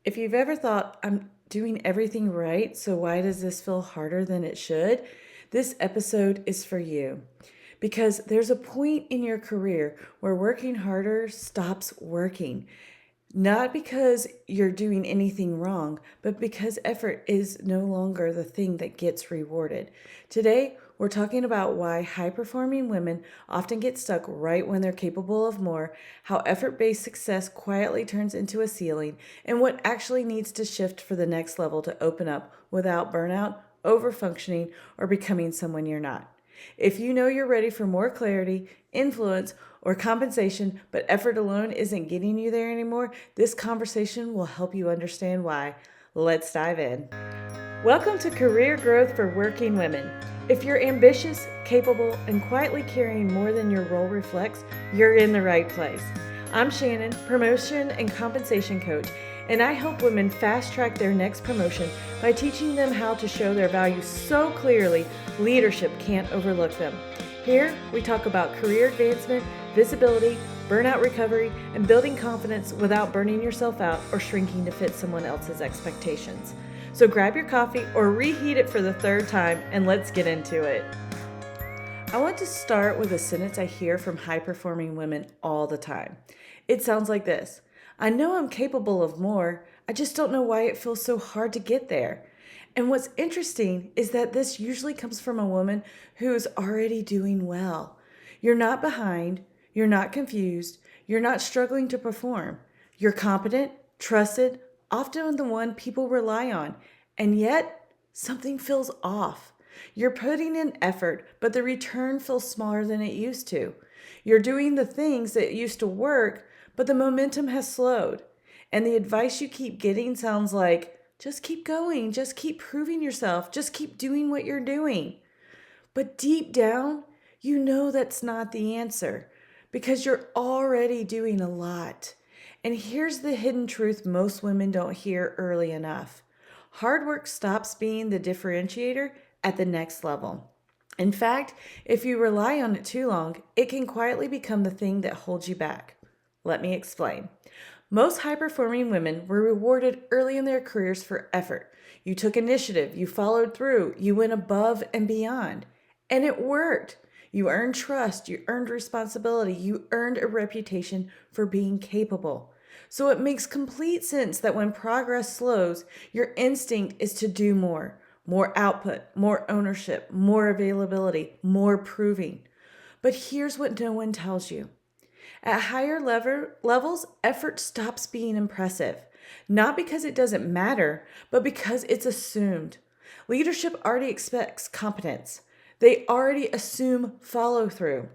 If you've ever thought, I'm doing everything right, so why does this feel harder than it should? This episode is for you. Because there's a point in your career where working harder stops working. Not because you're doing anything wrong, but because effort is no longer the thing that gets rewarded. Today, we're talking about why high performing women often get stuck right when they're capable of more, how effort based success quietly turns into a ceiling, and what actually needs to shift for the next level to open up without burnout, overfunctioning, or becoming someone you're not. If you know you're ready for more clarity, influence, or compensation, but effort alone isn't getting you there anymore, this conversation will help you understand why. Let's dive in. Welcome to Career Growth for Working Women. If you're ambitious, capable, and quietly carrying more than your role reflects, you're in the right place. I'm Shannon, promotion and compensation coach, and I help women fast track their next promotion by teaching them how to show their value so clearly leadership can't overlook them. Here, we talk about career advancement, visibility, burnout recovery, and building confidence without burning yourself out or shrinking to fit someone else's expectations. So grab your coffee or reheat it for the third time and let's get into it. I want to start with a sentence I hear from high-performing women all the time. It sounds like this: I know I'm capable of more, I just don't know why it feels so hard to get there. And what's interesting is that this usually comes from a woman who's already doing well. You're not behind, you're not confused, you're not struggling to perform. You're competent, trusted, often the one people rely on, and yet something feels off. You're putting in effort, but the return feels smaller than it used to. You're doing the things that used to work, but the momentum has slowed. And the advice you keep getting sounds like, just keep going, just keep proving yourself, just keep doing what you're doing. But deep down, you know that's not the answer because you're already doing a lot. And here's the hidden truth most women don't hear early enough: hard work stops being the differentiator at the next level. In fact, if you rely on it too long, it can quietly become the thing that holds you back. Let me explain. Most high performing women were rewarded early in their careers for effort. You took initiative, you followed through, you went above and beyond. And it worked. You earned trust, you earned responsibility, you earned a reputation for being capable. So it makes complete sense that when progress slows, your instinct is to do more. More output, more ownership, more availability, more proving. But here's what no one tells you. At higher levels, effort stops being impressive. Not because it doesn't matter, but because it's assumed. Leadership already expects competence. They already assume follow through.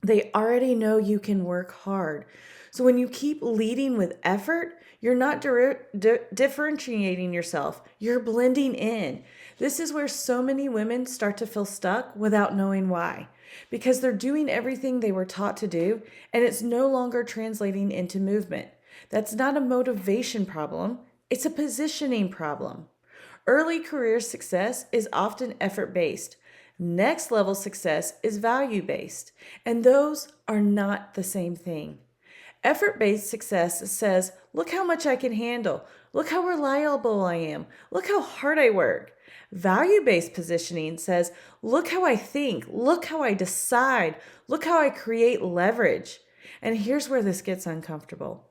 They already know you can work hard. So when you keep leading with effort, you're not differentiating yourself. You're blending in. This is where so many women start to feel stuck without knowing why. Because they're doing everything they were taught to do, and it's no longer translating into movement. That's not a motivation problem, it's a positioning problem. Early career success is often effort based. Next level success is value based, and those are not the same thing. Effort based success says, look how much I can handle. Look how reliable I am. Look how hard I work. Value based positioning says, look how I think. Look how I decide. Look how I create leverage. And here's where this gets uncomfortable.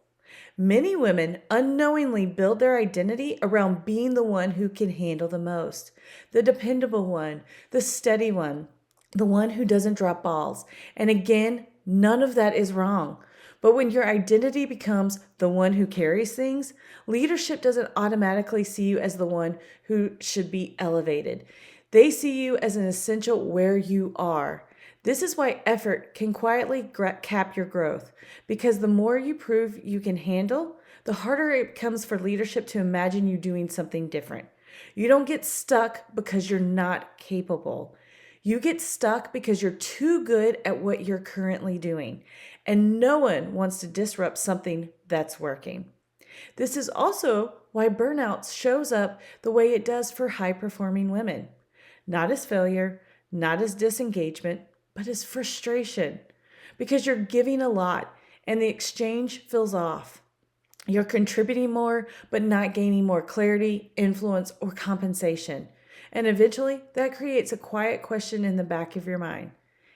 Many women unknowingly build their identity around being the one who can handle the most, the dependable one, the steady one, the one who doesn't drop balls. And again, none of that is wrong. But when your identity becomes the one who carries things, leadership doesn't automatically see you as the one who should be elevated. They see you as an essential where you are. This is why effort can quietly cap your growth, because the more you prove you can handle, the harder it becomes for leadership to imagine you doing something different. You don't get stuck because you're not capable. You get stuck because you're too good at what you're currently doing, and no one wants to disrupt something that's working. This is also why burnout shows up the way it does for high performing women. Not as failure, not as disengagement, but as frustration. Because you're giving a lot and the exchange feels off. You're contributing more, but not gaining more clarity, influence, or compensation. And eventually, that creates a quiet question in the back of your mind.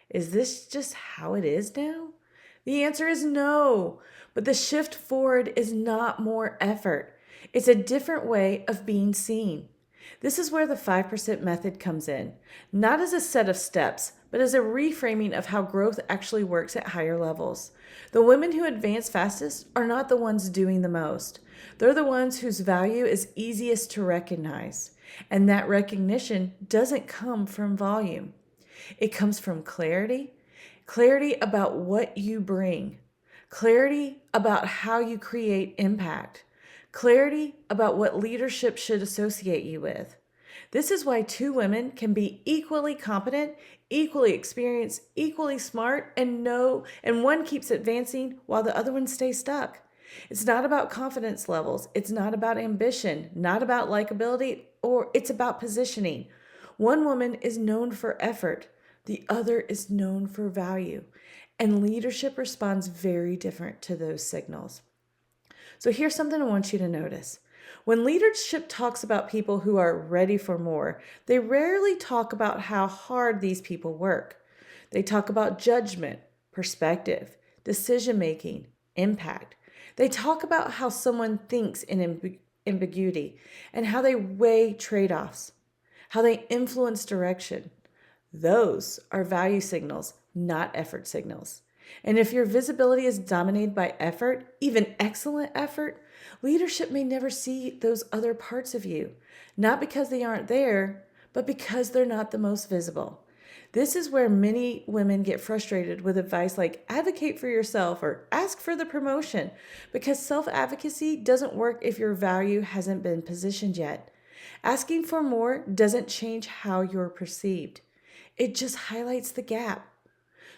Is this just how it is now? The answer is no, but the shift forward is not more effort. It's a different way of being seen. This is where the 5% method comes in, not as a set of steps, but as a reframing of how growth actually works at higher levels. The women who advance fastest are not the ones doing the most. They're the ones whose value is easiest to recognize. And that recognition doesn't come from volume. It comes from clarity, clarity about what you bring, clarity about how you create impact, clarity about what leadership should associate you with. This is why two women can be equally competent, equally experienced, equally smart, and one keeps advancing while the other one stays stuck. It's not about confidence levels. It's not about ambition, not about likability, or it's about positioning. One woman is known for effort. The other is known for value. And leadership responds very different to those signals. So here's something I want you to notice. When leadership talks about people who are ready for more, they rarely talk about how hard these people work. They talk about judgment, perspective, decision-making, impact. They talk about how someone thinks in ambiguity and how they weigh trade-offs, how they influence direction. Those are value signals, not effort signals. And if your visibility is dominated by effort, even excellent effort, leadership may never see those other parts of you, not because they aren't there, but because they're not the most visible. This is where many women get frustrated with advice like advocate for yourself or ask for the promotion, because self-advocacy doesn't work if your value hasn't been positioned yet. Asking for more doesn't change how you're perceived. It just highlights the gap.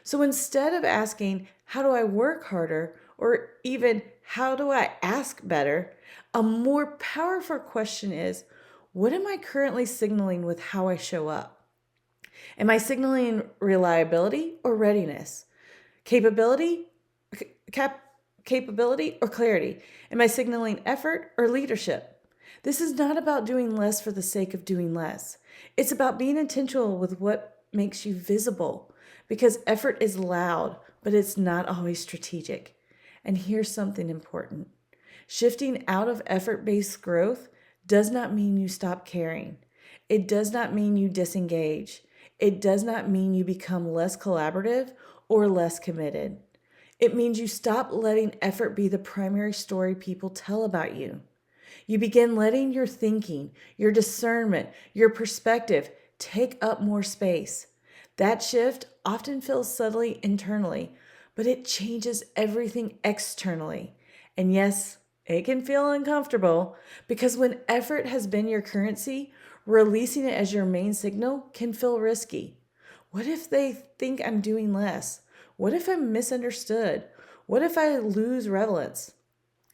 So instead of asking, how do I work harder? Or even, how do I ask better? A more powerful question is, what am I currently signaling with how I show up? Am I signaling reliability or readiness? Capability or clarity? Am I signaling effort or leadership? This is not about doing less for the sake of doing less. It's about being intentional with what makes you visible, because effort is loud, but it's not always strategic. And here's something important. Shifting out of effort-based growth does not mean you stop caring. It does not mean you disengage. It does not mean you become less collaborative or less committed. It means you stop letting effort be the primary story people tell about you. You begin letting your thinking, your discernment, your perspective take up more space. That shift often feels subtly internally, but it changes everything externally. And yes, it can feel uncomfortable, because when effort has been your currency, releasing it as your main signal can feel risky. What if they think I'm doing less? What if I'm misunderstood? What if I lose relevance?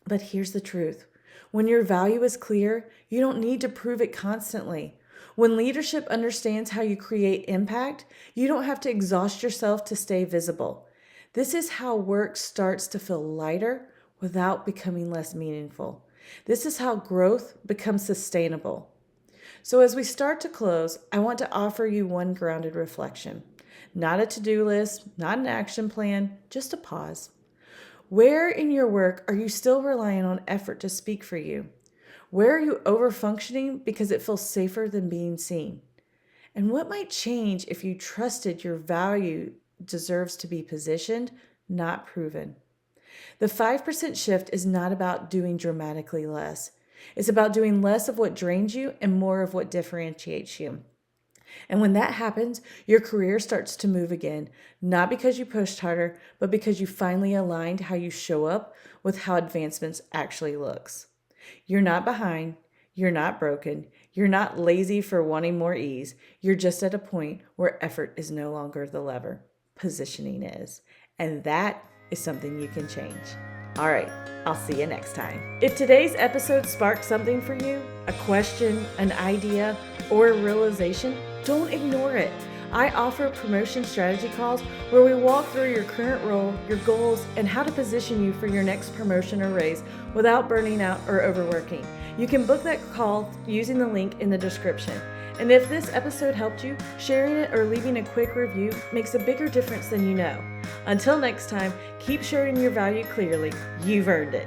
But here's the truth. When your value is clear, you don't need to prove it constantly. When leadership understands how you create impact, you don't have to exhaust yourself to stay visible. This is how work starts to feel lighter without becoming less meaningful. This is how growth becomes sustainable. So as we start to close, I want to offer you one grounded reflection. Not a to-do list, not an action plan, just a pause. Where in your work are you still relying on effort to speak for you? Where are you overfunctioning because it feels safer than being seen? And what might change if you trusted your value deserves to be positioned, not proven? The 5% shift is not about doing dramatically less. It's about doing less of what drains you and more of what differentiates you. And when that happens, your career starts to move again, not because you pushed harder, but because you finally aligned how you show up with how advancements actually looks. You're not behind, you're not broken, you're not lazy for wanting more ease. You're just at a point where effort is no longer the lever, positioning is. And that is something you can change. All right, I'll see you next time. If today's episode sparked something for you, a question, an idea, or a realization, don't ignore it. I offer promotion strategy calls where we walk through your current role, your goals, and how to position you for your next promotion or raise without burning out or overworking. You can book that call using the link in the description. And if this episode helped you, sharing it or leaving a quick review makes a bigger difference than you know. Until next time, keep sharing your value clearly. You've earned it.